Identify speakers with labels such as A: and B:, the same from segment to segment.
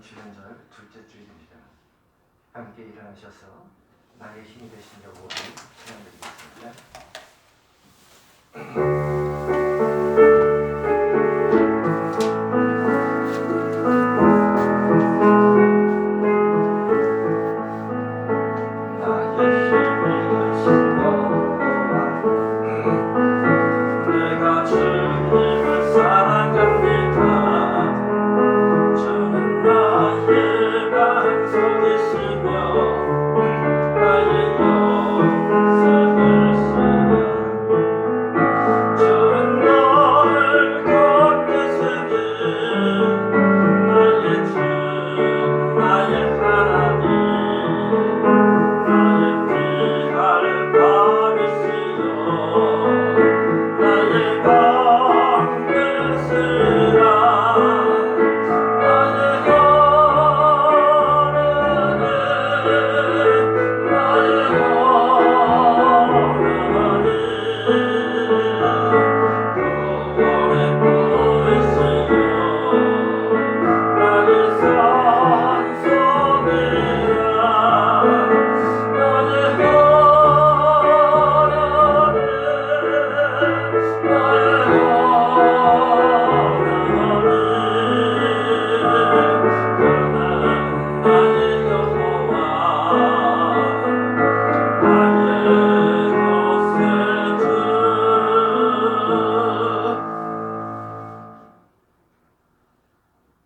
A: 주연절 둘째 주일입니다. 함께 일어나셔서 나의 힘이 되신 여호와를 찬양드리겠습니다.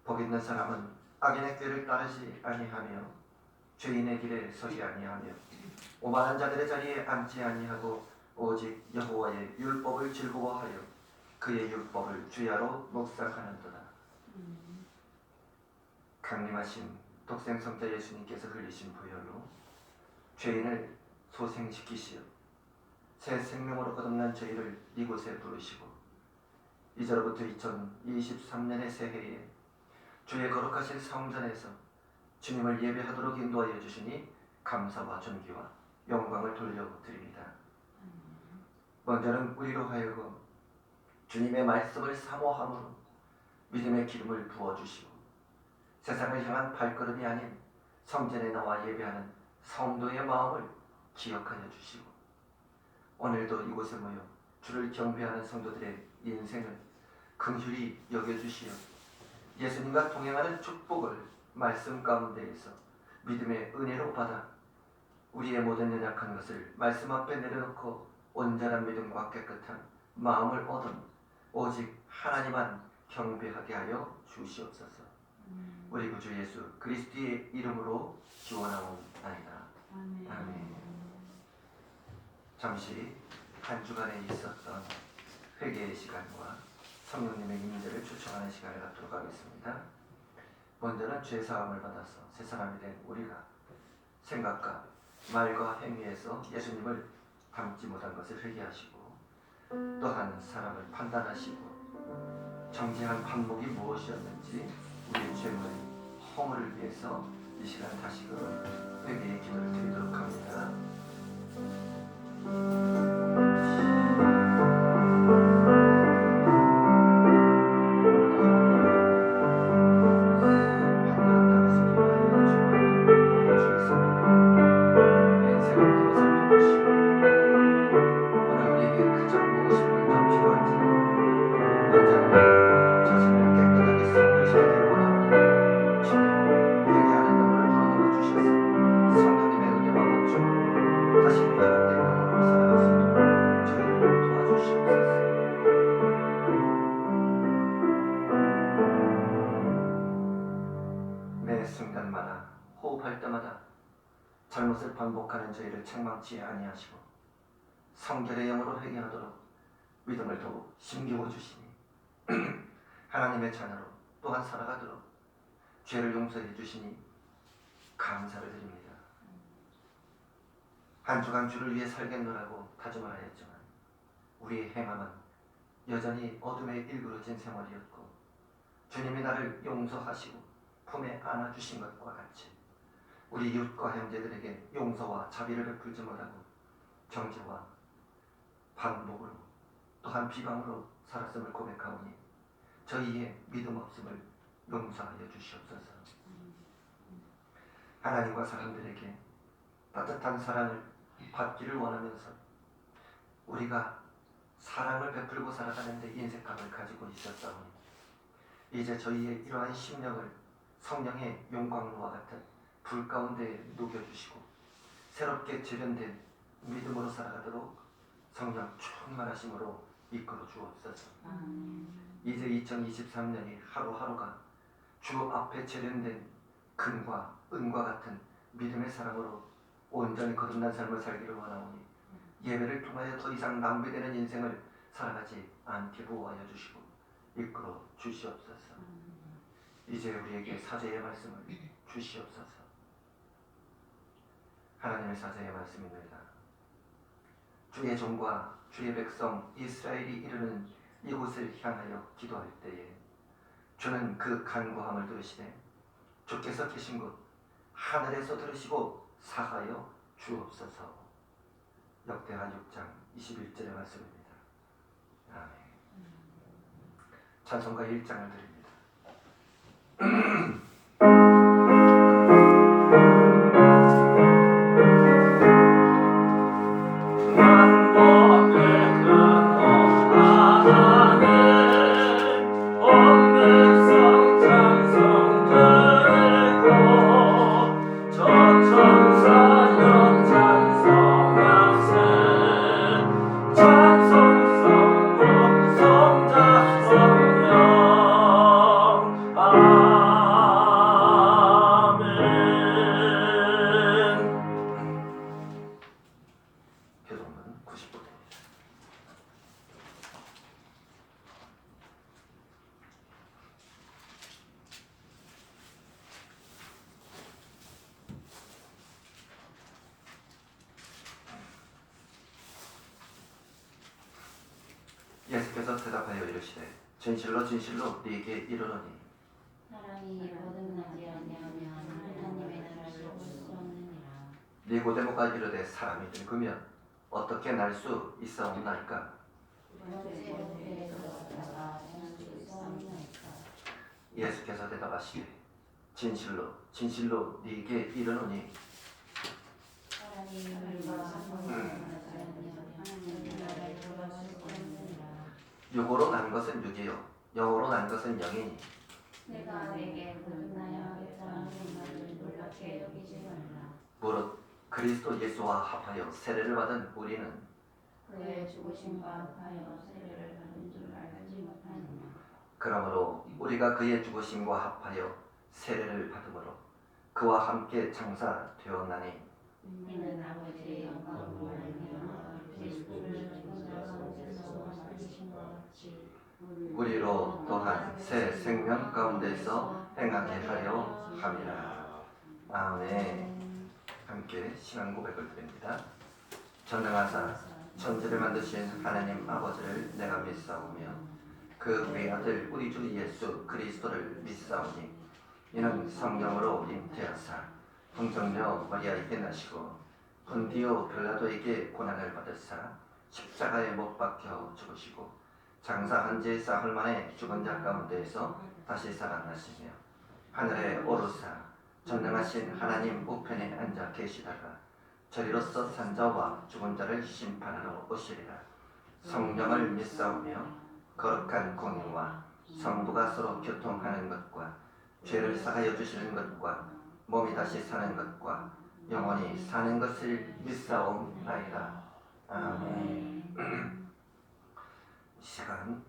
A: 복 있는 사람은 악인의 꾀를 따르지 아니하며 죄인의 길에 서지 아니하며 오만한 자들의 자리에 앉지 아니하고 오직 여호와의 율법을 즐거워하여 그의 율법을 주야로 묵상하는도다. 강림하신 독생성자 예수님께서 흘리신 보혈로 죄인을 소생시키시어 새 생명으로 거듭난 저희를 이곳에 부르시고 이제로부터 2023년의 새해에 주의 거룩하신 성전에서 주님을 예배하도록 인도하여 주시니 감사와 존귀와 영광을 돌려드립니다. 먼저는 우리로 하여금 주님의 말씀을 사모함으로 믿음의 기름을 부어주시고 세상을 향한 발걸음이 아닌 성전에 나와 예배하는 성도의 마음을 기억하여 주시고 오늘도 이곳에 모여 주를 경배하는 성도들의 인생을 긍휼히 여겨주시어 예수님과 동행하는 축복을 말씀 가운데에서 믿음의 은혜로 받아 우리의 모든 연약한 것을 말씀 앞에 내려놓고 온전한 믿음과 깨끗한 마음을 얻은 오직 하나님만 경배하게 하여 주시옵소서. 우리 구주 예수 그리스도의 이름으로 기원하옵나이다. 아멘. 잠시 한 주간에 있었던 회개의 시간과 성령님의 임재를 초청하는 시간을 갖도록 하겠습니다. 먼저는 죄사함을 받아서 새 사람이 된 우리가 생각과 말과 행위에서 예수님을 닮지 못한 것을 회개하시고 또한 사람을 판단하시고 정죄한 반목이 무엇이었는지 우리의 죄물의 허물을 위해서 이 시간 다시금 회개의 기도를 드리도록 합니다. 순간마다 호흡할 때마다 잘못을 반복하는 저희를 책망치 아니하시고 성결의 영으로 회개하도록 믿음을 더욱 힘겨워 주시니 하나님의 자녀로 또한 살아가도록 죄를 용서해 주시니 감사를 드립니다. 한 주간 주를 위해 살겠노라고 다짐을 하였지만 우리의 행함은 여전히 어둠에 일그러진 생활이었고 주님이 나를 용서하시고 품에 안아주신 것과 같이 우리 이웃과 형제들에게 용서와 자비를 베풀지 못하고 정죄와 반복으로 또한 비방으로 살았음을 고백하오니 저희의 믿음 없음을 용서하여 주시옵소서. 하나님과 사람들에게 따뜻한 사랑을 받기를 원하면서 우리가 사랑을 베풀고 살아가는데 인색함을 가지고 있었사오니 이제 저희의 이러한 심령을 성령의 용광로와 같은 불 가운데 녹여주시고 새롭게 재련된 믿음으로 살아가도록 성령 충만하심으로 이끌어 주옵소서. 이제 2023년이 하루하루가 주 앞에 재련된 금과 은과 같은 믿음의 사랑으로 온전히 거듭난 삶을 살기를 원하오니 예배를 통하여 더 이상 낭비되는 인생을 살아가지 않게 보호하여 주시고 이끌어 주시옵소서. 이제 우리에게 사제의 말씀을 주시옵소서. 하나님의 사제의 말씀입니다. 주의 종과 주의 백성 이스라엘이 이르는 이곳을 향하여 기도할 때에 주는 그 간구함을 들으시되 주께서 계신 곳 하늘에서 들으시고 사하여 주옵소서. 역대하 6장 21절의 말씀입니다. 아멘. 찬송가 1장을 드립니다. 예수께서 대답하여 이르시되 진실로 진실로 네게 이르노니
B: 사람이 거듭나지 아니하면 하나님의 나라를 볼 수 없느니라.
A: 니고데모가 이르되 사람이 늙으면 어떻게 날 수 있사옵나이까?
B: 번째 목회에서 왔다가 날 수 있사옵나이까?
A: 예수께서 대답하시되 진실로 진실로 네게 이르노니
B: 사람이 거듭나지 아니하면 하나님의 나라를 볼 수 없느니라.
A: 육으로 난 것은 육이요 영으로 난 것은 영이니
B: 내가 내게 거듭나야 하겠다는 말을 놀랍게 여기지 말라.
A: 무릇 그리스도 예수와 합하여 세례를 받은 우리는
B: 그의 죽으심과 합하여 세례를 받은 줄 알지 못하느냐.
A: 그러므로 우리가 그의 죽으심과 합하여 세례를 받음으로 그와 함께 장사되었나니
B: 이는 아버지의 영광으로 말미암아 그리스도를 죽은 자 가운데서 살리신 것 같이
A: 우리로 또한 새 생명 가운데서 행하게 하려 함이라. 아멘. 함께 신앙 고백을 드립니다. 전능하사 천지를 만드신 하나님 아버지를 내가 믿사오며 그 외아들 우리 주 예수 그리스도를 믿사오니 이는 성령으로 잉태하사 성정녀 마리아에게 나시고 본디오 빌라도에게 고난을 받으사 십자가에 못 박혀 죽으시고 장사한 지 사흘 만에 죽은 자 가운데에서 다시 살아나시며 하늘에 오르사 전능하신 하나님 우편에 앉아 계시다가 저리로서 산 자와 죽은 자를 심판하러 오시리라. 성령을 믿사오며 거룩한 공의와 성부가 서로 교통하는 것과 죄를 사하여 주시는 것과 몸이 다시 사는 것과 영원히 사는 것을 믿사옵나이다. 아멘. 시간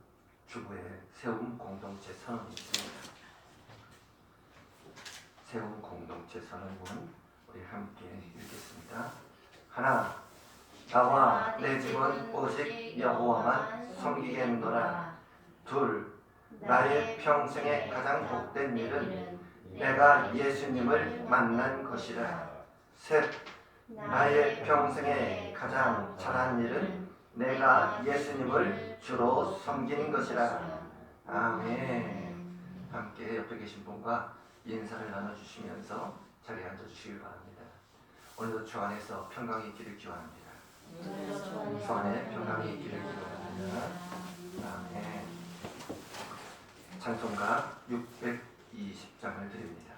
A: 주부의 세움 공동체 선언이 있습니다. 세움 공동체 선언문 우리 함께 읽겠습니다. 하나, 나와 내 집은 오직 여호와만 섬기겠노라. 둘, 나의 평생에 가장 복된 일은 내가 예수님을 만난 것이라. 셋, 나의 평생에 가장 잘한 일은 내가 예수님을 주로 섬긴 것이라. 아멘. 함께 옆에 계신 분과 인사를 나눠주시면서 자리에 앉아주시길 바랍니다. 오늘도 주 안에서 평강이 있기를 기원합니다. 주 안에 평강이 있기를 기원합니다. 아멘. 찬송가 620장을 드립니다.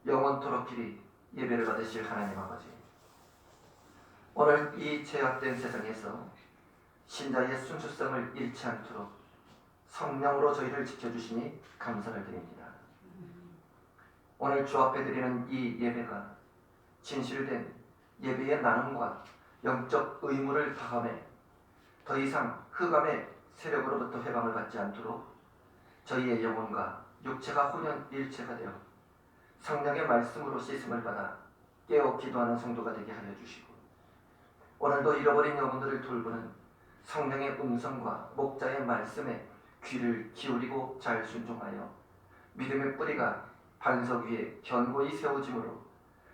A: 영원토록 길이 예배를 받으실 하나님 아버지, 오늘 이 죄악된 세상에서 신자의 순수성을 잃지 않도록 성령으로 저희를 지켜주시니 감사를 드립니다. 오늘 주 앞에 드리는 이 예배가 진실된 예배의 나눔과 영적 의무를 다함에 더 이상 흑암의 세력으로부터 해방을 받지 않도록 저희의 영혼과 육체가 혼연일체가 되어 성령의 말씀으로 씻음을 받아 깨어 기도하는 성도가 되게 하여 주시고, 오늘도 잃어버린 영혼들을 돌보는 성령의 음성과 목자의 말씀에 귀를 기울이고 잘 순종하여 믿음의 뿌리가 반석 위에 견고히 세워짐으로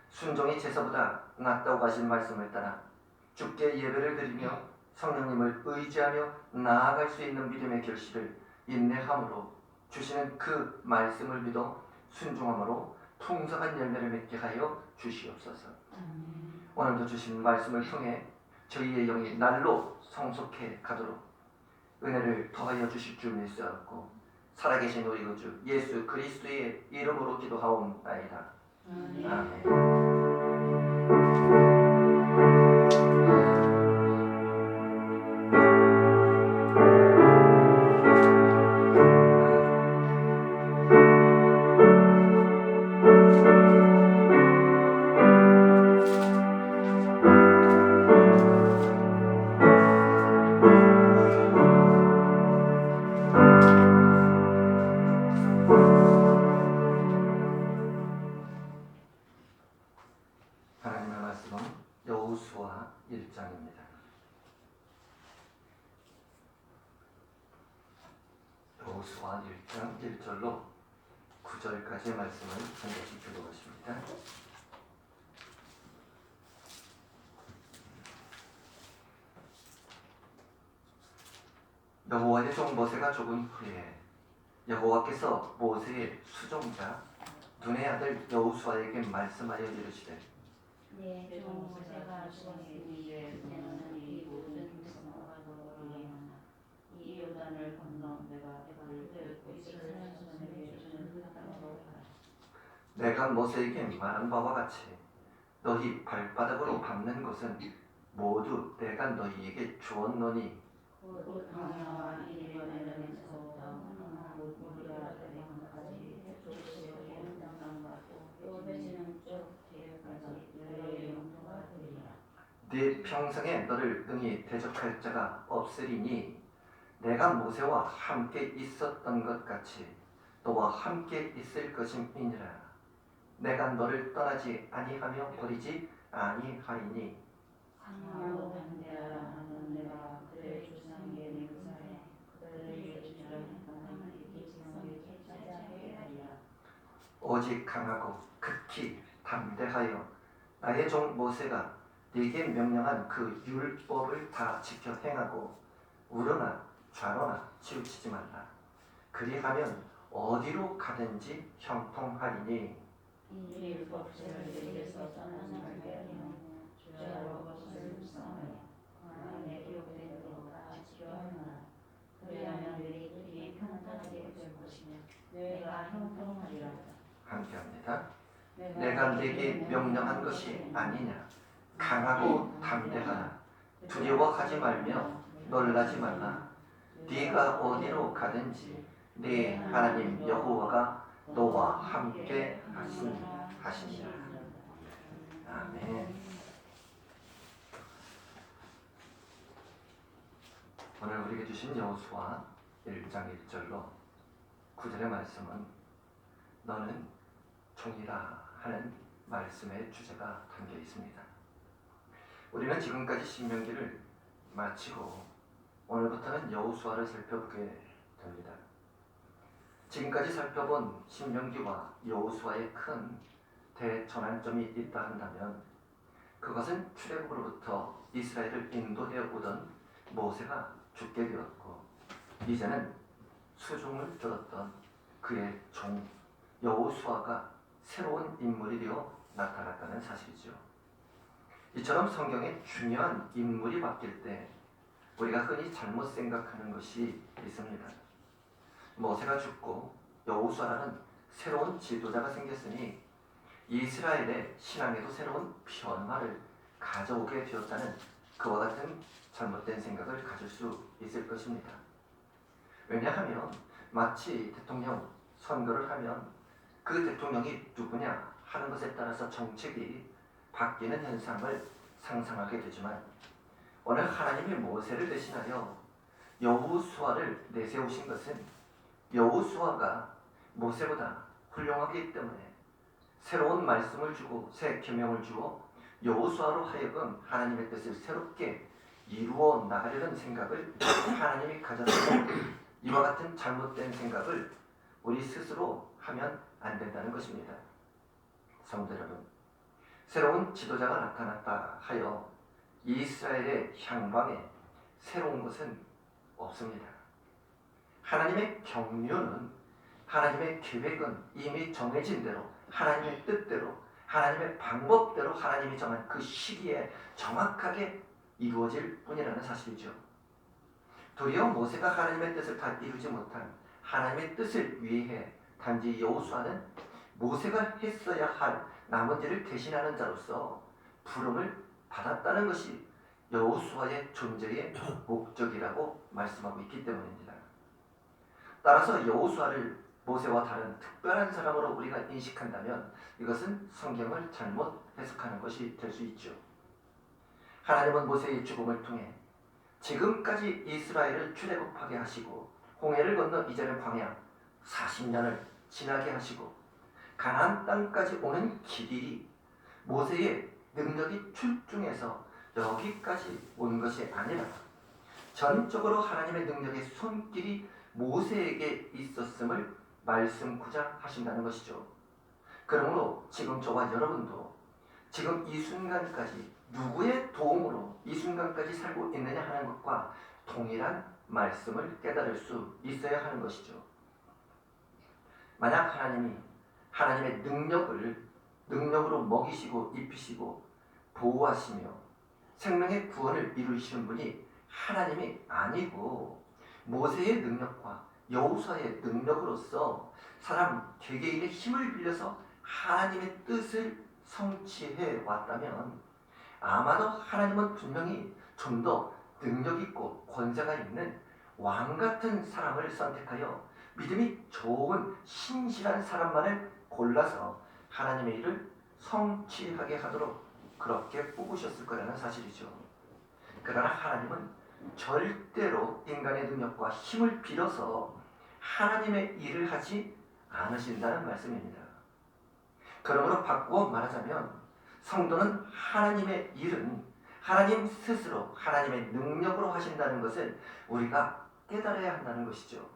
A: 순종이 제사보다 낫다고 하신 말씀을 따라 주께 예배를 드리며 성령님을 의지하며 나아갈 수 있는 믿음의 결실을 인내함으로 주시는 그 말씀을 믿어 순종함으로 풍성한 열매를 맺게 하여 주시옵소서. 오늘도 주신 말씀을 통해 저희의 영이 날로 성숙해 가도록 은혜를 더하여 주실 줄 믿사옵고, 살아계신 우리 구주 예수 그리스도의 이름으로 기도하옵나이다. 아멘. 하나님의 말씀은 여호수아 1장입니다. 여호수아 1장 1절로 9절까지의 말씀을 한 번씩 읽어보십니다. 여호와의 종 모세가 죽은 후에 여호와께서 모세의 수종자 눈의 아들 여호수아에게 말씀하여 이르시되,
B: 내 종 모세가 죽었으니 너는 이 모든 백성과 너를 위하여 이 요단을 건너 내가 들고 이스라엘 자손에게 주는 그 땅으로 가라.
A: 내가 모세에게 말한 바와 같이 너희 발바닥으로 밟는 것은 모두 내가 너희에게 주었노니
B: 곧 광야와 이리변에서부터 곧 우리가 대방까지 족속의 온 땅과 또 배지는 쪽 대까지 너희의 영토가 되리라.
A: 네 평생에 너를 능히 대적할 자가 없으리니 내가 모세와 함께 있었던 것 같이 너와 함께 있을 것임이니라. 내가 너를 떠나지 아니하며 버리지 아니하리니
B: 상하로 반대하라 하는 내가 그들의 조상에게 맹세하여 그들의 주주라 땅을 이 백성에게 차지하게 하리라.
A: 오직 강하고 극히 담대하여 나의 종 모세가 네게 명령한 그 율법을 다 지켜 행하고 우러나 좌로나 치우치지 말라. 그리하면 어디로 가든지 형통하리니
B: 이 율법책을 내게서 떠나지 말게 하며 주야로 것을 묵상하여 하나님의 기록된 대로 다 지켜 행하라. 그리하면 내 길이 평탄하게 될 것이며 내가 형통하리라.
A: 함께합니다. 내가 네게 명령한 것이 아니냐. 강하고 담대하라. 두려워하지 말며 놀라지 말라. 네가 어디로 가든지 네 하나님 여호와가 너와 함께 하시니라. 아멘. 오늘 우리에게 주신 여호수아 1장 1절로 9절의 말씀은 너는 종이라 하는 말씀의 주제가 담겨 있습니다. 우리는 지금까지 신명기를 마치고 오늘부터는 여호수아를 살펴보게 됩니다. 지금까지 살펴본 신명기와 여호수아의 큰 대전환점이 있다 한다면 그것은 출애굽으로부터 이스라엘을 인도해 오던 모세가 죽게 되었고 이제는 수종을 들었던 그의 종 여호수아가 새로운 인물이 되어 나타났다는 사실이죠. 이처럼 성경에 중요한 인물이 바뀔 때 우리가 흔히 잘못 생각하는 것이 있습니다. 모세가 죽고 여호수아라는 새로운 지도자가 생겼으니 이스라엘의 신앙에도 새로운 변화를 가져오게 되었다는 그와 같은 잘못된 생각을 가질 수 있을 것입니다. 왜냐하면 마치 대통령 선거를 하면 그 대통령이 누구냐 하는 것에 따라서 정책이 바뀌는 현상을 상상하게 되지만 오늘 하나님이 모세를 대신하여 여호수아를 내세우신 것은 여호수아가 모세보다 훌륭하기 때문에 새로운 말씀을 주고 새 계명을 주어 여호수아로 하여금 하나님의 뜻을 새롭게 이루어 나가려는 생각을 하나님이 가졌고 이와 같은 잘못된 생각을 우리 스스로 하면 안 된다는 것입니다. 성도 여러분, 새로운 지도자가 나타났다 하여 이스라엘의 향방에 새로운 것은 없습니다. 하나님의 경륜은 하나님의 계획은 이미 정해진 대로 하나님의 뜻대로 하나님의 방법대로 하나님이 정한 그 시기에 정확하게 이루어질 뿐이라는 사실이죠. 도리어 모세가 하나님의 뜻을 다 이루지 못한 하나님의 뜻을 위해 단지 여호수아는 모세가 했어야 할 나머지를 대신하는 자로서 부름을 받았다는 것이 여호수아의 존재의 목적이라고 말씀하고 있기 때문입니다. 따라서 여호수아를 모세와 다른 특별한 사람으로 우리가 인식한다면 이것은 성경을 잘못 해석하는 것이 될 수 있죠. 하나님은 모세의 죽음을 통해 지금까지 이스라엘을 출애굽하게 하시고 홍해를 건너 이제는 광야 40년을 지나게 하시고 가나안 땅까지 오는 길이 모세의 능력이 출중해서 여기까지 온 것이 아니라 전적으로 하나님의 능력의 손길이 모세에게 있었음을 말씀코자 하신다는 것이죠. 그러므로 지금 저와 여러분도 지금 이 순간까지 누구의 도움으로 이 순간까지 살고 있느냐 하는 것과 동일한 말씀을 깨달을 수 있어야 하는 것이죠. 만약 하나님이 하나님의 능력으로 먹이시고 입히시고 보호하시며 생명의 구원을 이루시는 분이 하나님이 아니고 모세의 능력과 여호수아의 능력으로서 사람 개개인의 힘을 빌려서 하나님의 뜻을 성취해 왔다면 아마도 하나님은 분명히 좀 더 능력 있고 권세가 있는 왕 같은 사람을 선택하여 믿음이 좋은 신실한 사람만을 골라서 하나님의 일을 성취하게 하도록 그렇게 뽑으셨을 거라는 사실이죠. 그러나 하나님은 절대로 인간의 능력과 힘을 빌어서 하나님의 일을 하지 않으신다는 말씀입니다. 그러므로 바꾸어 말하자면 성도는 하나님의 일은 하나님 스스로 하나님의 능력으로 하신다는 것을 우리가 깨달아야 한다는 것이죠.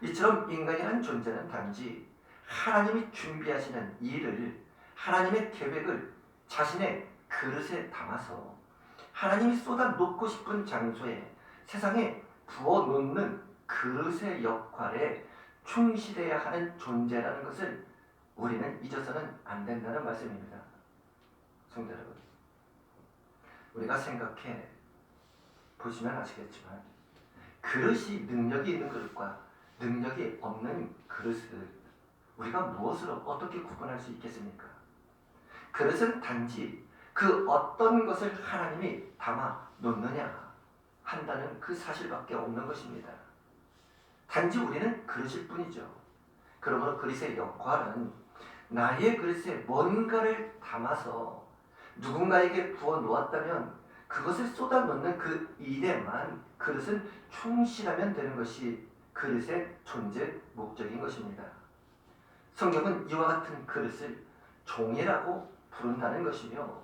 A: 이처럼 인간이란 존재는 단지 하나님이 준비하시는 일을 하나님의 계획을 자신의 그릇에 담아서 하나님이 쏟아놓고 싶은 장소에 세상에 부어놓는 그릇의 역할에 충실해야 하는 존재라는 것을 우리는 잊어서는 안 된다는 말씀입니다. 성도 여러분, 우리가 생각해 보시면 아시겠지만 그릇이 능력이 있는 그릇과 능력이 없는 그릇을 우리가 무엇으로 어떻게 구분할 수 있겠습니까? 그릇은 단지 그 어떤 것을 하나님이 담아 놓느냐 한다는 그 사실밖에 없는 것입니다. 단지 우리는 그릇일 뿐이죠. 그러므로 그릇의 역할은 나의 그릇에 뭔가를 담아서 누군가에게 부어 놓았다면 그것을 쏟아 놓는 그 일에만 그릇은 충실하면 되는 것이 그릇의 존재 목적인 것입니다. 성경은 이와 같은 그릇을 종이라고 부른다는 것이며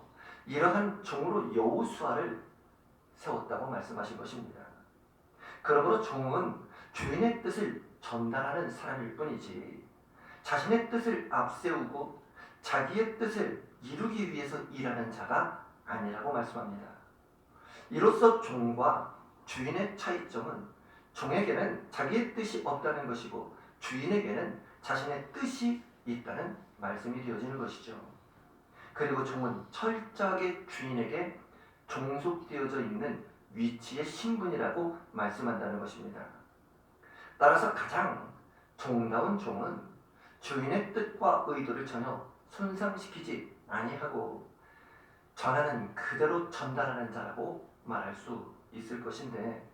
A: 이러한 종으로 여호수아를 세웠다고 말씀하신 것입니다. 그러므로 종은 주인의 뜻을 전달하는 사람일 뿐이지 자신의 뜻을 앞세우고 자기의 뜻을 이루기 위해서 일하는 자가 아니라고 말씀합니다. 이로써 종과 주인의 차이점은 종에게는 자기의 뜻이 없다는 것이고 주인에게는 자신의 뜻이 있다는 말씀이 되어지는 것이죠. 그리고 종은 철저하게 주인에게 종속되어져 있는 위치의 신분이라고 말씀한다는 것입니다. 따라서 가장 종다운 종은 주인의 뜻과 의도를 전혀 손상시키지 아니하고 전하는 그대로 전달하는 자라고 말할 수 있을 것인데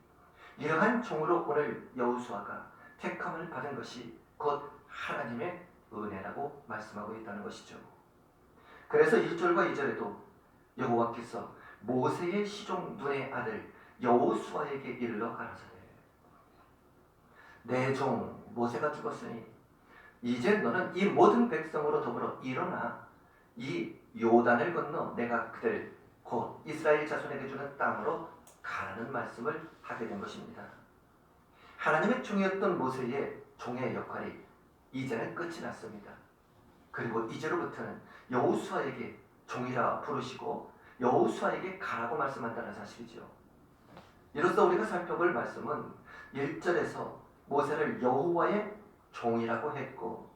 A: 이러한 종으로 오늘 여호수아가 택함을 받은 것이 곧 하나님의 은혜라고 말씀하고 있다는 것이죠. 그래서 1절과 2절에도 여호와께서 모세의 시종 눈의 아들 여호수아에게 이르러 가라사대 내 종 모세가 죽었으니 이제 너는 이 모든 백성으로 더불어 일어나 이 요단을 건너 내가 그들 곧 이스라엘 자손에게 주는 땅으로 가라는 말씀을 하게 된 것입니다. 하나님의 종이었던 모세의 종의 역할이 이제는 끝이 났습니다. 그리고 이제로부터는 여호수아에게 종이라 부르시고 여호수아에게 가라고 말씀한다는 사실이죠. 이로써 우리가 살펴볼 말씀은 1절에서 모세를 여호와의 종이라고 했고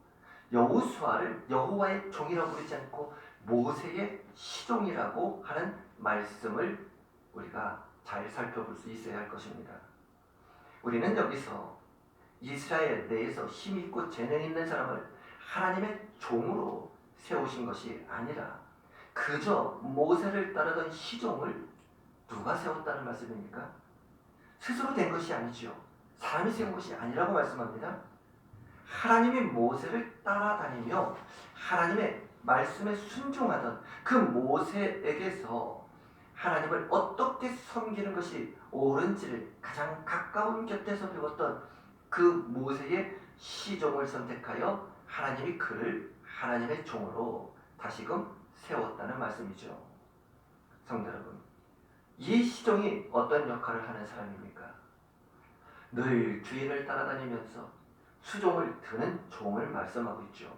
A: 여호수아를 여호와의 종이라고 부르지 않고 모세의 시종이라고 하는 말씀을 우리가 잘 살펴볼 수 있어야 할 것입니다. 우리는 여기서 이스라엘 내에서 힘있고 재능 있는 사람을 하나님의 종으로 세우신 것이 아니라 그저 모세를 따르던 시종을 누가 세웠다는 말씀입니까? 스스로 된 것이 아니지요. 사람이 세운 것이 아니라고 말씀합니다. 하나님이 모세를 따라다니며 하나님의 말씀에 순종하던 그 모세에게서 하나님을 어떻게 섬기는 것이 옳은지를 가장 가까운 곁에서 배웠던 그 모세의 시종을 선택하여 하나님이 그를 하나님의 종으로 다시금 세웠다는 말씀이죠. 성도 여러분, 이 시종이 어떤 역할을 하는 사람입니까? 늘 주인을 따라다니면서 수종을 드는 종을 말씀하고 있죠.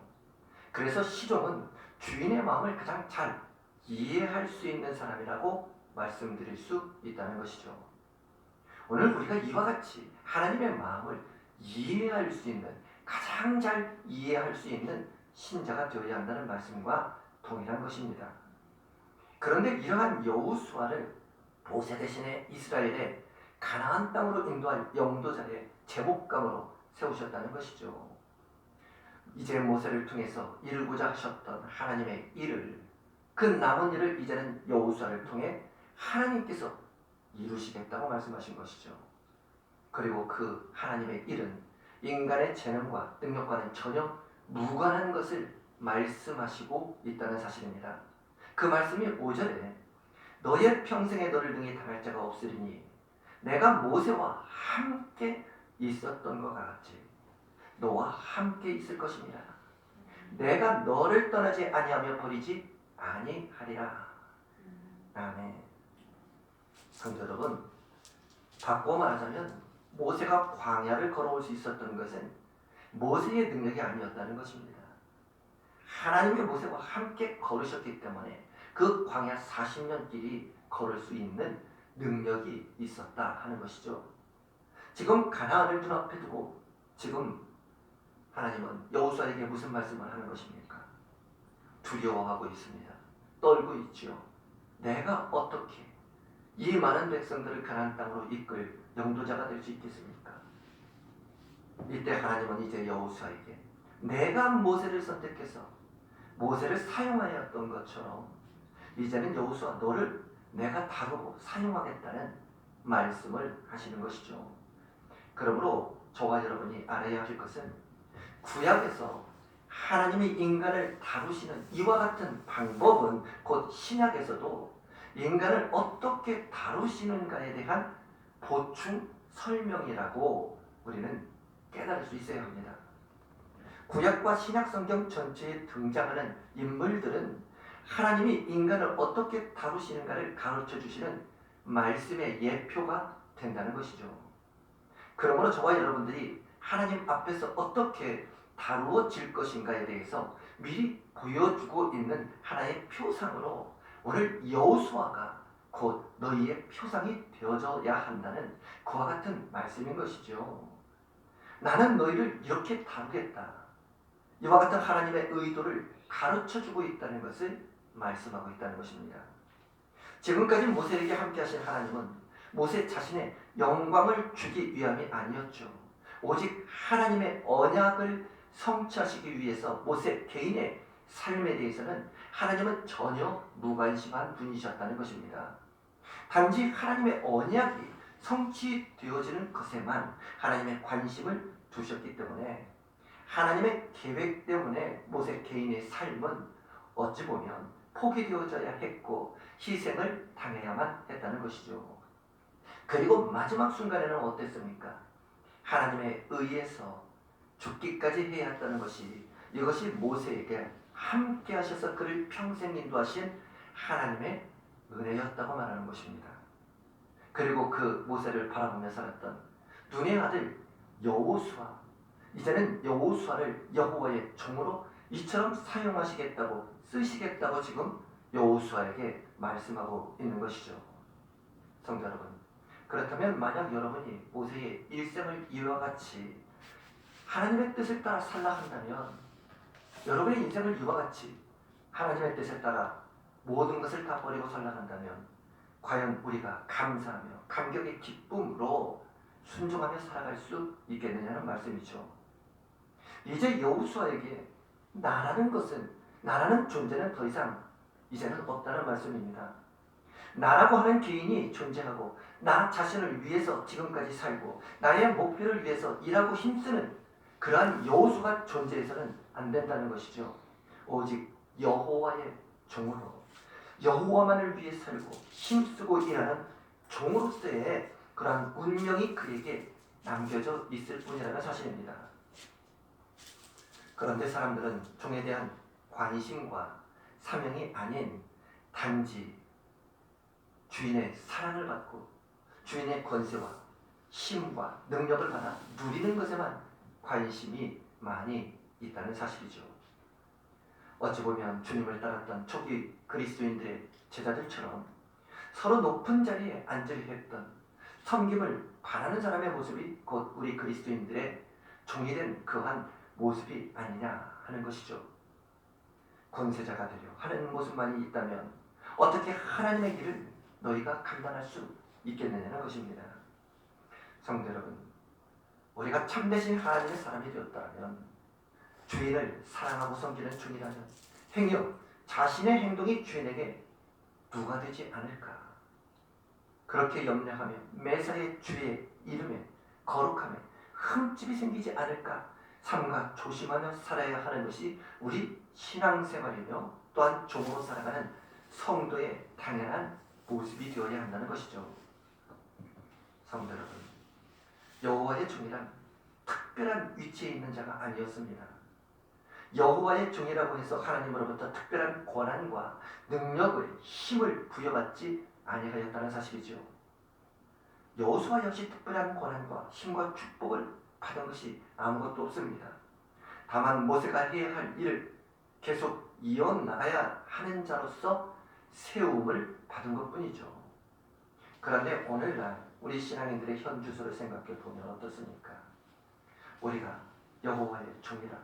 A: 그래서 시종은 주인의 마음을 가장 잘 이해할 수 있는 사람이라고 말씀드릴 수 있다는 것이죠. 오늘 우리가 이와 같이 하나님의 마음을 이해할 수 있는, 가장 잘 이해할 수 있는 신자가 되어야 한다는 말씀과 동일한 것입니다. 그런데 이러한 여호수아를 모세 대신에 이스라엘의 가나안 땅으로 인도할 영도자의 제목감으로 세우셨다는 것이죠. 이제 모세를 통해서 이루고자 하셨던 하나님의 일을, 그 남은 일을 이제는 여호수아를 통해 하나님께서 이루시겠다고 말씀하신 것이죠. 그리고 그 하나님의 일은 인간의 재능과 능력과는 전혀 무관한 것을 말씀하시고 있다는 사실입니다. 그 말씀이 5절에 너의 평생에 너를 능히 당할 자가 없으리니 내가 모세와 함께 있었던 것 같이 너와 함께 있을 것입니다. 내가 너를 떠나지 아니하며 버리지 아니하리라. 아멘. 성도 여러분, 바꿔 말하자면 모세가 광야를 걸어올 수 있었던 것은 모세의 능력이 아니었다는 것입니다. 하나님이 모세와 함께 걸으셨기 때문에 그 광야 40년 길이 걸을 수 있는 능력이 있었다 하는 것이죠. 지금 가나안을 눈앞에 두고 지금 하나님은 여호수아에게 무슨 말씀을 하는 것입니까? 두려워하고 있습니다. 떨고 있지요. 내가 어떻게 이 많은 백성들을 가나안 땅으로 이끌 영도자가 될 수 있겠습니까? 이때 하나님은 이제 여호수아에게 내가 모세를 선택해서 모세를 사용하였던 것처럼 이제는 여호수아 너를 내가 다루고 사용하겠다는 말씀을 하시는 것이죠. 그러므로 저와 여러분이 알아야 할 것은 구약에서 하나님이 인간을 다루시는 이와 같은 방법은 곧 신약에서도 인간을 어떻게 다루시는가에 대한 보충 설명이라고 우리는 깨달을 수 있어야 합니다. 구약과 신약 성경 전체에 등장하는 인물들은 하나님이 인간을 어떻게 다루시는가를 가르쳐 주시는 말씀의 예표가 된다는 것이죠. 그러므로 저와 여러분들이 하나님 앞에서 어떻게 다루어질 것인가에 대해서 미리 보여주고 있는 하나의 표상으로 오늘 여호수아가 곧 너희의 표상이 되어져야 한다는 그와 같은 말씀인 것이죠. 나는 너희를 이렇게 다루겠다. 이와 같은 하나님의 의도를 가르쳐주고 있다는 것을 말씀하고 있다는 것입니다. 지금까지 모세에게 함께 하신 하나님은 모세 자신의 영광을 주기 위함이 아니었죠. 오직 하나님의 언약을 성취하시기 위해서 모세 개인의 삶에 대해서는 하나님은 전혀 무관심한 분이셨다는 것입니다. 단지 하나님의 언약이 성취되어지는 것에만 하나님의 관심을 두셨기 때문에 하나님의 계획 때문에 모세 개인의 삶은 어찌 보면 포기되어져야 했고 희생을 당해야만 했다는 것이죠. 그리고 마지막 순간에는 어땠습니까? 하나님에 의해서 죽기까지 해야 했다는 것이 이것이 모세에게 함께 하셔서 그를 평생 인도하신 하나님의 은혜였다고 말하는 것입니다. 그리고 그 모세를 바라보며 살았던 눈의 아들 여호수아, 이제는 여호수아를 여호와의 종으로 이처럼 사용하시겠다고 쓰시겠다고 지금 여호수아에게 말씀하고 있는 것이죠. 성도 여러분, 그렇다면 만약 여러분이 모세의 일생을 이와 같이 하나님의 뜻을 따라 살라 한다면 여러분의 인생을 이와 같이 하나님의 뜻을 따라 모든 것을 다 버리고 살라 한다면 과연 우리가 감사하며 감격의 기쁨으로 순종하며 살아갈 수 있겠느냐는 말씀이죠. 이제 여호수아에게 나라는 것은, 나라는 존재는 더 이상 이제는 없다는 말씀입니다. 나라고 하는 개인이 존재하고 나 자신을 위해서 지금까지 살고 나의 목표를 위해서 일하고 힘쓰는 그러한 여호수아가 존재해서는 안 된다는 것이죠. 오직 여호와의 종으로 여호와만을 위해 살고 힘쓰고 일하는 종으로서의 그러한 운명이 그에게 남겨져 있을 뿐이라는 사실입니다. 그런데 사람들은 종에 대한 관심과 사명이 아닌 단지 주인의 사랑을 받고 주인의 권세와 힘과 능력을 받아 누리는 것에만 관심이 많이 있다는 사실이죠. 어찌 보면 주님을 따랐던 초기 그리스도인들의 제자들처럼 서로 높은 자리에 앉으려 했던 섬김을 바라는 사람의 모습이 곧 우리 그리스도인들의 종이 된 그러한 모습이 아니냐 하는 것이죠. 권세자가 되려 하는 모습만이 있다면 어떻게 하나님의 길을 너희가 감당할 수 있겠느냐는 것입니다. 성도 여러분, 우리가 참되신 하나님의 사람이 되었다면 주인을 사랑하고 섬기는 종이라면 행여 자신의 행동이 주인에게 누가 되지 않을까, 그렇게 염려하며 매사에 주의 이름에 거룩함에 흠집이 생기지 않을까 삼가 조심하며 살아야 하는 것이 우리 신앙생활이며 또한 종으로 살아가는 성도의 당연한 모습이 되어야 한다는 것이죠. 성도 여러분, 여호와의 종이란 특별한 위치에 있는 자가 아니었습니다. 여호와의 종이라고 해서 하나님으로부터 특별한 권한과 능력을, 힘을 부여받지 아니하였다는 사실이죠. 여호수아 역시 특별한 권한과 힘과 축복을 받은 것이 아무것도 없습니다. 다만 모세가 해야 할 일을 계속 이어나가야 하는 자로서 세움을 받은 것뿐이죠. 그런데 오늘날 우리 신앙인들의 현주소를 생각해 보면 어떻습니까? 우리가 여호와의 종이라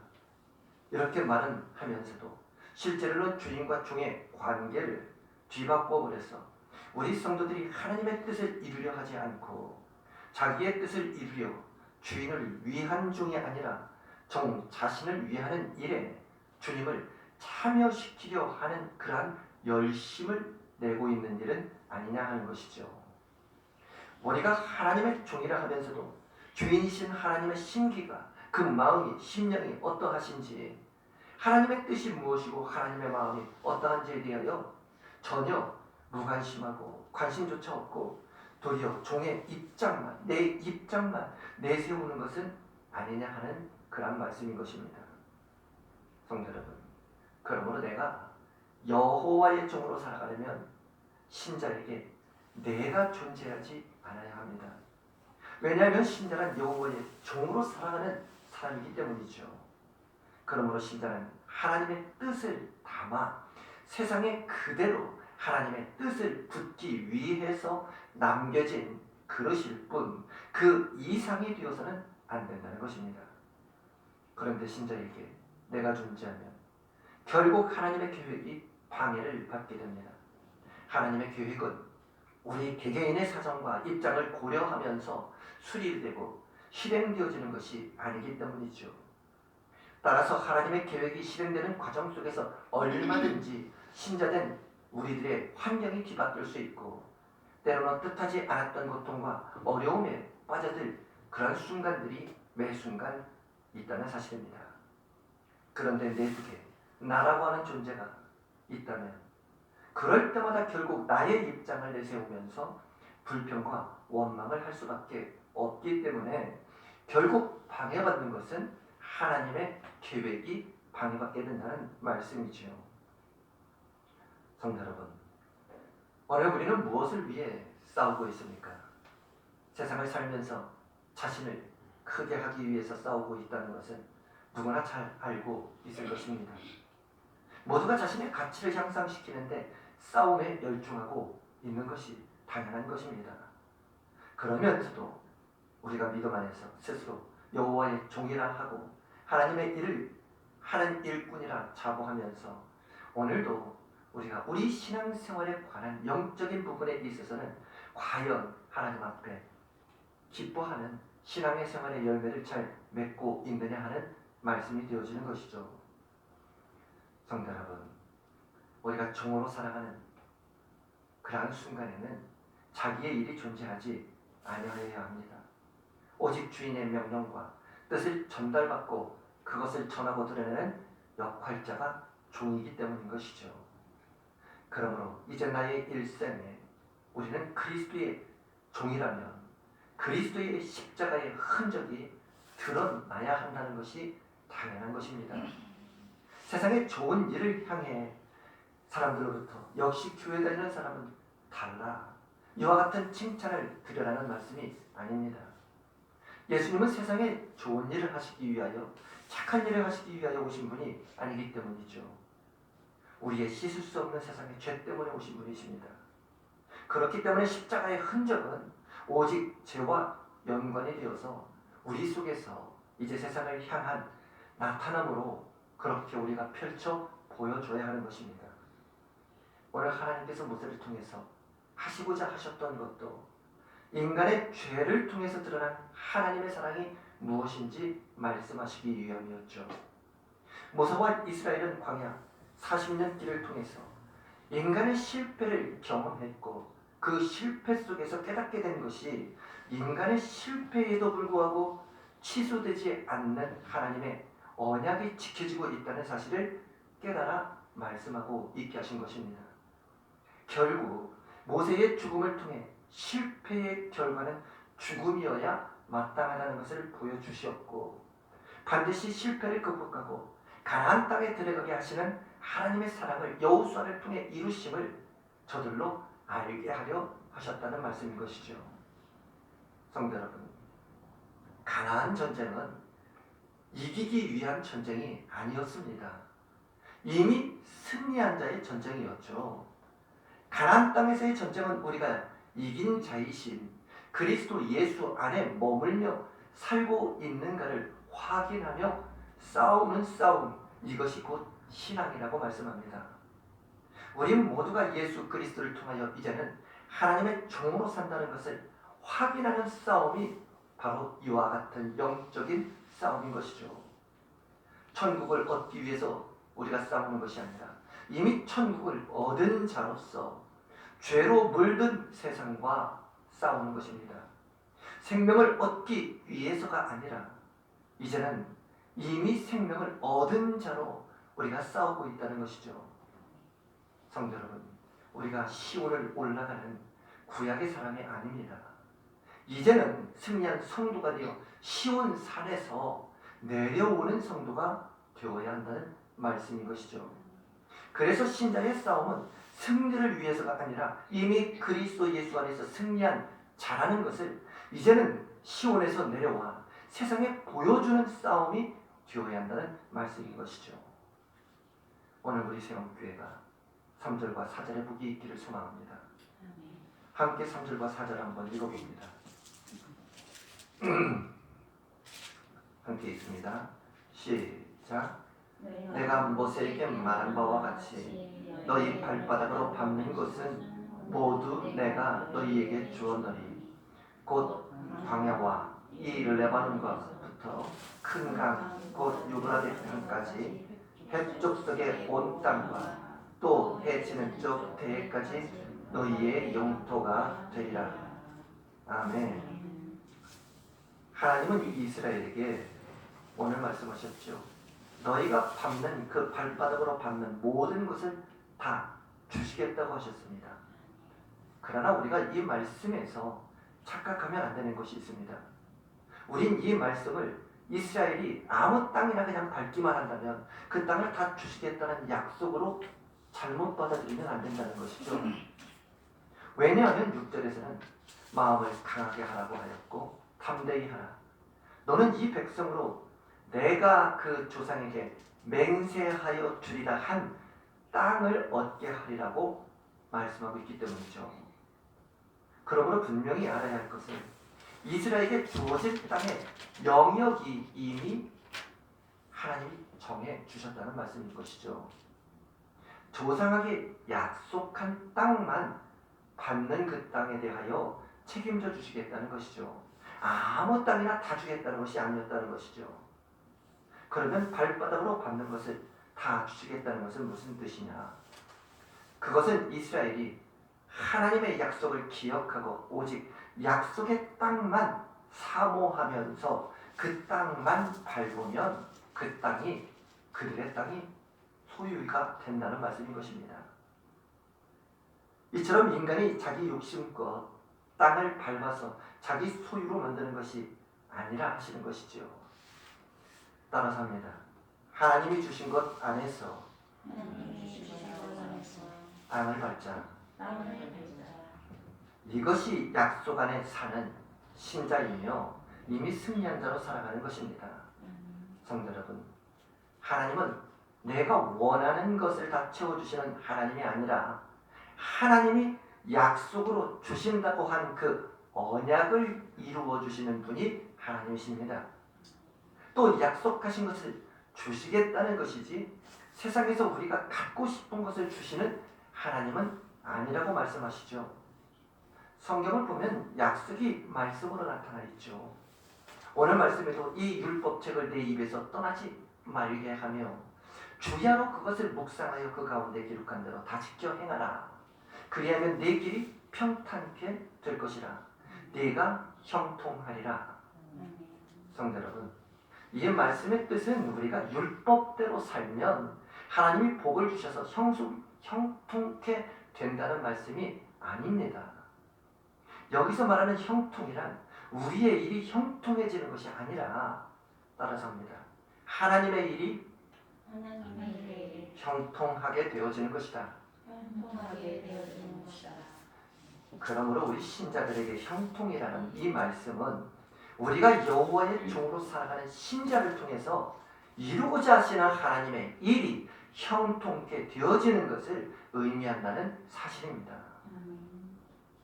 A: 이렇게 말은 하면서도 실제로는 주인과 종의 관계를 뒤바꿔 버려서 우리 성도들이 하나님의 뜻을 이루려 하지 않고 자기의 뜻을 이루려 주인을 위한 종이 아니라 종 자신을 위하는 일에 주님을 참여시키려 하는 그러한 열심을 내고 있는 일은 아니냐 하는 것이죠. 우리가 하나님의 종이라 하면서도 주인이신 하나님의 심기가, 그 마음이, 심령이 어떠하신지, 하나님의 뜻이 무엇이고 하나님의 마음이 어떠한지에 대하여 전혀 무관심하고 관심조차 없고 도리어 종의 입장만, 내 입장만 내세우는 것은 아니냐 하는 그런 말씀인 것입니다. 성도 여러분, 그러므로 내가 여호와의 종으로 살아가려면 신자에게 내가 존재하지 않아야 합니다. 왜냐하면 신자는 여호와의 종으로 살아가는 사람이기 때문이죠. 그러므로 신자는 하나님의 뜻을 담아 세상에 그대로 하나님의 뜻을 붙기 위해서 남겨진 그릇일 뿐 그 이상이 되어서는 안 된다는 것입니다. 그런데 신자에게 내가 존재하면 결국 하나님의 계획이 방해를 받게 됩니다. 하나님의 계획은 우리 개개인의 사정과 입장을 고려하면서 수립되고 실행되어지는 것이 아니기 때문이죠. 따라서 하나님의 계획이 실행되는 과정 속에서 얼마든지 신자된 우리들의 환경이 뒤바뀔 수 있고 때로는 뜻하지 않았던 고통과 어려움에 빠져들 그런 순간들이 매 순간 있다는 사실입니다. 그런데 내 속에 나라고 하는 존재가 있다면 그럴 때마다 결국 나의 입장을 내세우면서 불평과 원망을 할 수밖에 없기 때문에 결국 방해받는 것은 하나님의 계획이 방해받게 된다는 말씀이지요. 성도 여러분, 오늘 우리는 무엇을 위해 싸우고 있습니까? 세상을 살면서 자신을 크게 하기 위해서 싸우고 있다는 것은 누구나 잘 알고 있을 것입니다. 모두가 자신의 가치를 향상시키는데 싸움에 열중하고 있는 것이 당연한 것입니다. 그러면서도 우리가 믿음 안에서 스스로 여호와의 종이라 하고 하나님의 일을 하는 일꾼이라 자부하면서 오늘도 우리가 우리 신앙생활에 관한 영적인 부분에 있어서는 과연 하나님 앞에 기뻐하는 신앙의 생활의 열매를 잘 맺고 있느냐 하는 말씀이 되어지는 것이죠. 성도 여러분, 우리가 종으로 살아가는 그러한 순간에는 자기의 일이 존재하지 아니하여야 합니다. 오직 주인의 명령과 뜻을 전달받고 그것을 전하고 드러내는 역할자가 종이기 때문인 것이죠. 그러므로 이제 나의 일생에 우리는 그리스도의 종이라면 그리스도의 십자가의 흔적이 드러나야 한다는 것이 당연한 것입니다. 세상의 좋은 일을 향해 사람들로부터 역시 교회 다니는 사람은 달라 이와 같은 칭찬을 드려라는 말씀이 아닙니다. 예수님은 세상에 좋은 일을 하시기 위하여 착한 일을 하시기 위하여 오신 분이 아니기 때문이죠. 우리의 씻을 수 없는 세상의 죄 때문에 오신 분이십니다. 그렇기 때문에 십자가의 흔적은 오직 죄와 연관이 되어서 우리 속에서 이제 세상을 향한 나타남으로 그렇게 우리가 펼쳐 보여줘야 하는 것입니다. 오늘 하나님께서 모세를 통해서 하시고자 하셨던 것도 인간의 죄를 통해서 드러난 하나님의 사랑이 무엇인지 말씀하시기 위함이었죠. 모세와 이스라엘은 광야 40년 길을 통해서 인간의 실패를 경험했고 그 실패 속에서 깨닫게 된 것이 인간의 실패에도 불구하고 취소되지 않는 하나님의 언약이 지켜지고 있다는 사실을 깨달아 말씀하고 있게 하신 것입니다. 결국 모세의 죽음을 통해 실패의 결과는 죽음이어야 마땅하다는 것을 보여주셨고 반드시 실패를 극복하고 가나안 땅에 들어가게 하시는 하나님의 사랑을 여호수아를 통해 이루심을 저들로 알게 하려 하셨다는 말씀인 것이죠. 성도 여러분, 가나안 전쟁은 이기기 위한 전쟁이 아니었습니다. 이미 승리한 자의 전쟁이었죠. 가나안 땅에서의 전쟁은 우리가 이긴 자이신 그리스도 예수 안에 머물며 살고 있는가를 확인하며 싸우는 싸움, 이것이 곧 신앙이라고 말씀합니다. 우리 모두가 예수 그리스도를 통하여 이제는 하나님의 종으로 산다는 것을 확인하는 싸움이 바로 이와 같은 영적인 싸움인 것이죠. 천국을 얻기 위해서 우리가 싸우는 것이 아니라 이미 천국을 얻은 자로서 죄로 물든 세상과 싸우는 것입니다. 생명을 얻기 위해서가 아니라 이제는 이미 생명을 얻은 자로 우리가 싸우고 있다는 것이죠. 성도 여러분, 우리가 시온을 올라가는 구약의 사람이 아닙니다. 이제는 승리한 성도가 되어 시온 산에서 내려오는 성도가 되어야 한다는 말씀인 것이죠. 그래서 신자의 싸움은 승리를 위해서가 아니라 이미 그리스도 예수 안에서 승리한 자라는 것을 이제는 시온에서 내려와 세상에 보여주는 싸움이 되어야 한다는 말씀인 것이죠. 오늘 우리 세움교회가 3절과 4절의 복이 있기를 소망합니다. 함께 3절과 4절 한번 읽어봅니다. 함께 읽습니다. 시작. 내가 모세에게 말한 바와 같이 너희 발바닥으로 밟는 것은 모두 내가 너희에게 주었노니 곧 광야와 이 레바논과부터 큰 강 곧 유브라데 강까지 해쪽석의 온 땅과 또 해치는 쪽 대해까지 너희의 영토가 되리라. 아멘. 하나님은 이스라엘에게 오늘 말씀하셨죠. 너희가 밟는 그 발바닥으로 밟는 모든 것을 다 주시겠다고 하셨습니다. 그러나 우리가 이 말씀에서 착각하면 안 되는 것이 있습니다. 우린 이 말씀을 이스라엘이 아무 땅이나 그냥 밟기만 한다면 그 땅을 다 주시겠다는 약속으로 잘못 받아들이면 안 된다는 것이죠. 왜냐하면 6절에서는 마음을 강하게 하라고 하였고 담대히 하라. 너는 이 백성으로 내가 그 조상에게 맹세하여 주리라 한 땅을 얻게 하리라고 말씀하고 있기 때문이죠. 그러므로 분명히 알아야 할 것은 이스라엘에게 주어질 땅의 영역이 이미 하나님이 정해 주셨다는 말씀인 것이죠. 조상에게 약속한 땅만 받는 그 땅에 대하여 책임져 주시겠다는 것이죠. 아무 땅이나 다 주겠다는 것이 아니었다는 것이죠. 그러면 발바닥으로 밟는 것을 다 주시겠다는 것은 무슨 뜻이냐? 그것은 이스라엘이 하나님의 약속을 기억하고 오직 약속의 땅만 사모하면서 그 땅만 밟으면 그 땅이 그들의 땅이 소유가 된다는 말씀인 것입니다. 이처럼 인간이 자기 욕심껏 땅을 밟아서 자기 소유로 만드는 것이 아니라 하시는 것이죠. 따라서 합니다. 하나님이 주신 것 안에서 땅을 밟자. 이것이 약속 안에 사는 신자이며 이미 승리한 자로 살아가는 것입니다. 성도 여러분, 하나님은 내가 원하는 것을 다 채워주시는 하나님이 아니라 하나님이 약속으로 주신다고 한 그 언약을 이루어 주시는 분이 하나님이십니다. 또 약속하신 것을 주시겠다는 것이지 세상에서 우리가 갖고 싶은 것을 주시는 하나님은 아니라고 말씀하시죠. 성경을 보면 약속이 말씀으로 나타나 있죠. 오늘 말씀에도 이 율법책을 내 입에서 떠나지 말게 하며 주야로 그것을 묵상하여 그 가운데 기록한 대로 다 지켜 행하라. 그리하면 내 길이 평탄케 될 것이라. 네가 형통하리라. 성도 여러분, 이 말씀의 뜻은 우리가 율법대로 살면 하나님이 복을 주셔서 형통케 된다는 말씀이 아닙니다. 여기서 말하는 형통이란 우리의 일이 형통해지는 것이 아니라 따라서 합니다. 하나님의 일이 형통하게 되어지는 것이다. 그러므로 우리 신자들에게 형통이라는 이 말씀은 우리가 여호와의 종으로 살아가는 신자를 통해서 이루고자 하시는 하나님의 일이 형통케 되어지는 것을 의미한다는 사실입니다.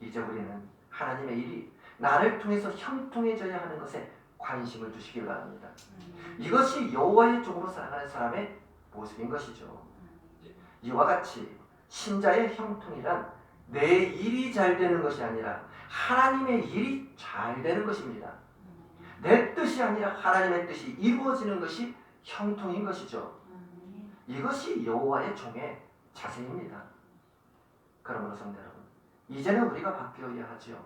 A: 이제 우리는 하나님의 일이 나를 통해서 형통해져야 하는 것에 관심을 두시길 바랍니다. 이것이 여호와의 종으로 살아가는 사람의 모습인 것이죠. 이와 같이 신자의 형통이란 내 일이 잘 되는 것이 아니라 하나님의 일이 잘 되는 것입니다. 내 뜻이 아니라 하나님의 뜻이 이루어지는 것이 형통인 것이죠. 이것이 여호와의 종의 자세입니다. 그러므로 성도 여러분, 이제는 우리가 바뀌어야 하죠.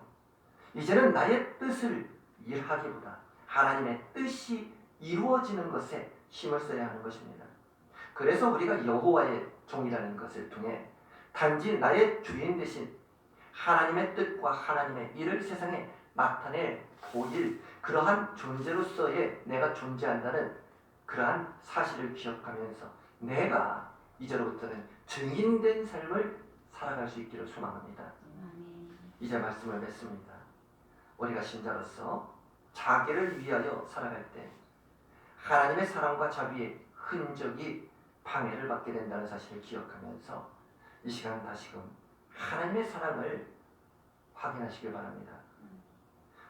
A: 이제는 나의 뜻을 일하기보다 하나님의 뜻이 이루어지는 것에 힘을 써야 하는 것입니다. 그래서 우리가 여호와의 종이라는 것을 통해 단지 나의 주인 대신 하나님의 뜻과 하나님의 일을 세상에 나타내 보일 그러한 존재로서의 내가 존재한다는 그러한 사실을 기억하면서 내가 이제로부터는 증인된 삶을 살아갈 수 있기를 소망합니다.
B: 아멘.
A: 이제 말씀을 맺습니다. 우리가 신자로서 자기를 위하여 살아갈 때 하나님의 사랑과 자비의 흔적이 방해를 받게 된다는 사실을 기억하면서 이 시간 다시금 하나님의 사랑을 확인하시길 바랍니다.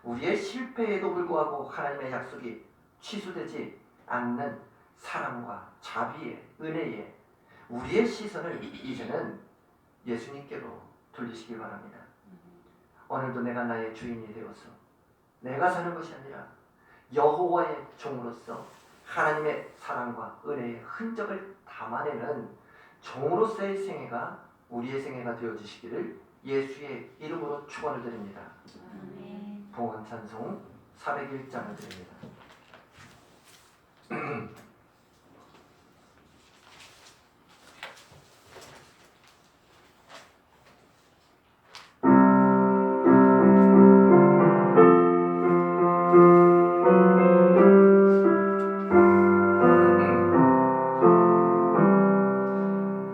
A: 우리의 실패에도 불구하고 하나님의 약속이 취소되지 않는 사랑과 자비의 은혜에 우리의 시선을 이제는 예수님께로 돌리시길 바랍니다. 오늘도 내가 나의 주인이 되어서 내가 사는 것이 아니라 여호와의 종으로서 하나님의 사랑과 은혜의 흔적을 담아내는 종으로서의 생애가 우리의 생애가 되어지시기를 예수의 이름으로 축원을 드립니다.
B: 아멘.
A: 봉헌 찬송 401장을 드립니다.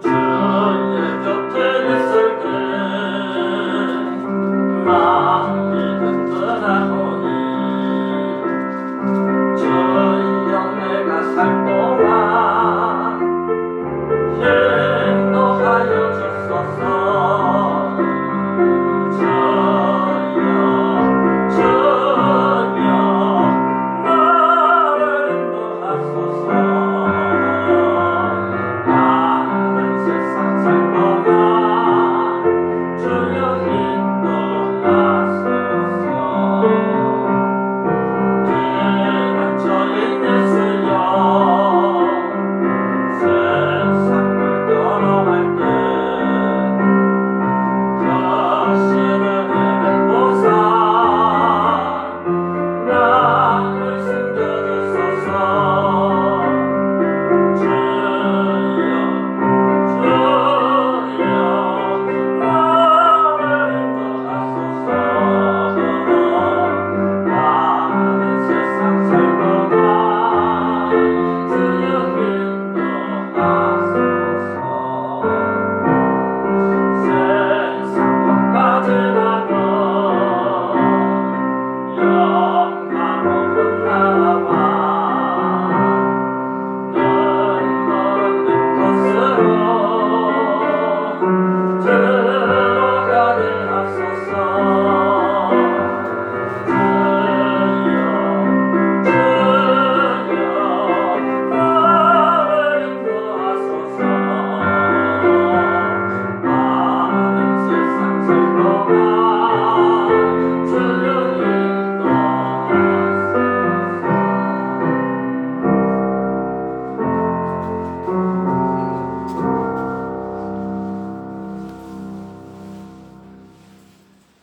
C: 주의 곁에 있을 때 마음이 든든하오니 주여 내가 살 동안 인도하여 주소서. 주여 나를 인도하소서. 나는 세상 살 동안 주여 인도하소서. 비난 저인 예수여 세상을 걸어갈 때 다시는 힘을 보사 나를 숨겨주소서. 주여 나를 인도하소서. 나는 세상 살 동안 주여 인도하소서. 세상 빠져나가 영화로운 나라와 눈먼 곳으로 들어가게 하소서. 주여 나를 인도하소서. 나는 세상 살 동안 주여 인도하소서.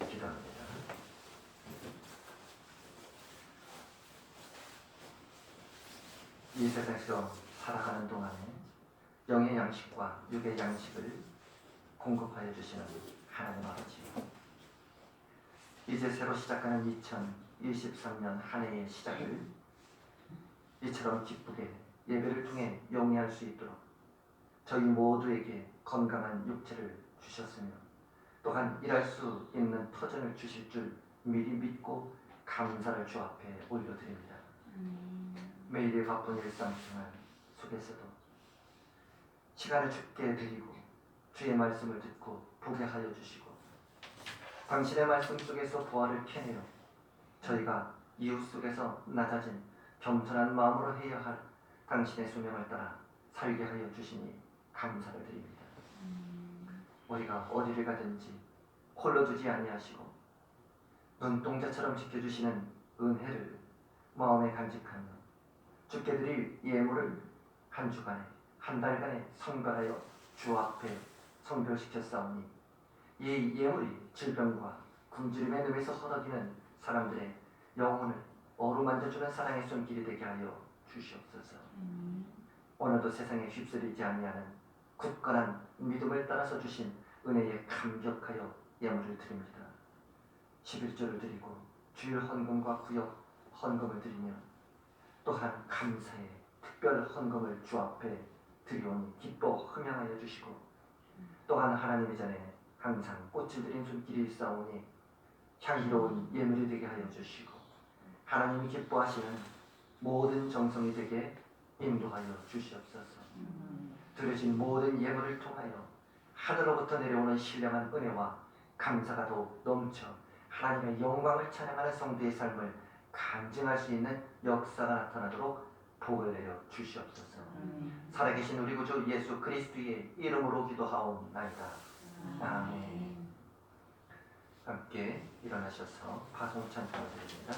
A: 기도합니다. 이 세상에서 살아가는 동안에 영의 양식과 육의 양식을 공급하여 주시는 하나님 아버지, 이제 새로 시작하는 2023년 한 해의 시작을 이처럼 기쁘게 예배를 통해 영위할 수 있도록 저희 모두에게 건강한 육체를 주셨으며 또한 일할 수 있는 터전을 주실 줄 미리 믿고 감사를 주 앞에 올려드립니다. 매일의 바쁜 일상생활 속에서도 시간을 주께 드리고 주의 말씀을 듣고 보게 하여 주시고 당신의 말씀 속에서 보화를 캐내어 저희가 이웃 속에서 낮아진 겸손한 마음으로 해야 할 당신의 소명을 따라 살게 하여 주시니 감사를 드립니다. 우리가 어디를 가든지 홀로 두지 아니하시고 눈동자처럼 지켜주시는 은혜를 마음에 간직하며 주께 드릴 예물을 한 주간에 한 달간에 성별하여 주 앞에 성별시켰사오니 이 예물이 질병과 굶주림의 늪에서 허덕이는 사람들의 영혼을 어루만져주는 사랑의 손길이 되게 하여 주시옵소서. 오늘도 세상에 휩쓸리지 아니하는 굳건한 믿음을 따라서 주신 은혜에 감격하여 예물을 드립니다. 11조를 드리고 주일 헌금과 구역 헌금을 드리며 또한 감사의 특별 헌금을 주 앞에 드리오니 기뻐 흠양하여 주시고 또한 하나님의 전에 항상 꽃을 들인 손길이 있사오니 향기로운 예물이 되게 하여 주시고 하나님이 기뻐하시는 모든 정성이 되게 인도하여 주시옵소서. 드려진 모든 예물을 통하여 하늘로부터 내려오는 신령한 은혜와 감사가 더욱 넘쳐 하나님의 영광을 찬양하는 성도의 삶을 간증할 수 있는 역사가 나타나도록 복을 내려 주시옵소서. 살아계신 우리 구주 예수 그리스도의 이름으로 기도하옵나이다. 아멘. 함께 일어나셔서 파송 찬송을 드립니다.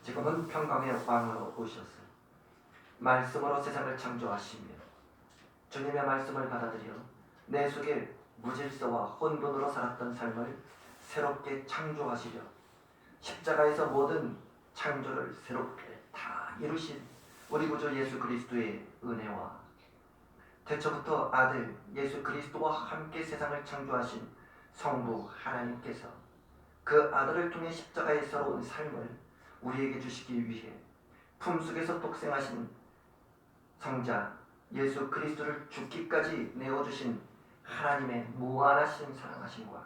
A: 지금은 평강의 왕으로 오셨어요. 말씀으로 세상을 창조하시며 주님의 말씀을 받아들여 내 속에 무질서와 혼돈으로 살았던 삶을 새롭게 창조하시려 십자가에서 모든 창조를 새롭게 다 이루신 우리 구주 예수 그리스도의 은혜와 태초부터 아들 예수 그리스도와 함께 세상을 창조하신 성부 하나님께서 그 아들을 통해 십자가에서 온 삶을 우리에게 주시기 위해 품속에서 독생하신 성자 예수 그리스도를 죽기까지 내어주신 하나님의 무한하신 사랑하심과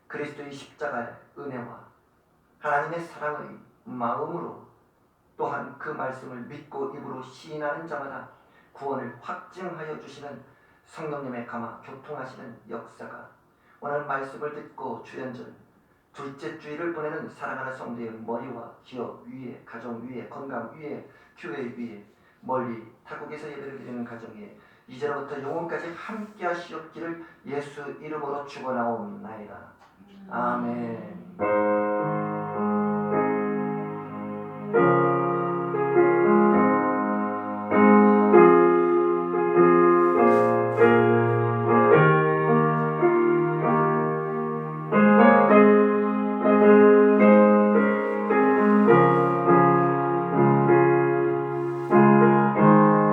A: 그리스도의 십자가의 은혜와 하나님의 사랑의 마음으로 또한 그 말씀을 믿고 입으로 시인하는 자마다 구원을 확증하여 주시는 성령님의 감화 교통하시는 역사가 오늘 말씀을 듣고 주연절 둘째 주일을 보내는 사랑하는 성도의 머리와 기업 위에, 가정 위에, 건강 위에, 교회 위에, 멀리 타국에서 예배를 드리는 가정에 이제로부터 영원까지 함께 하시옵기를 예수 이름으로 축원하옵나이다. 아멘.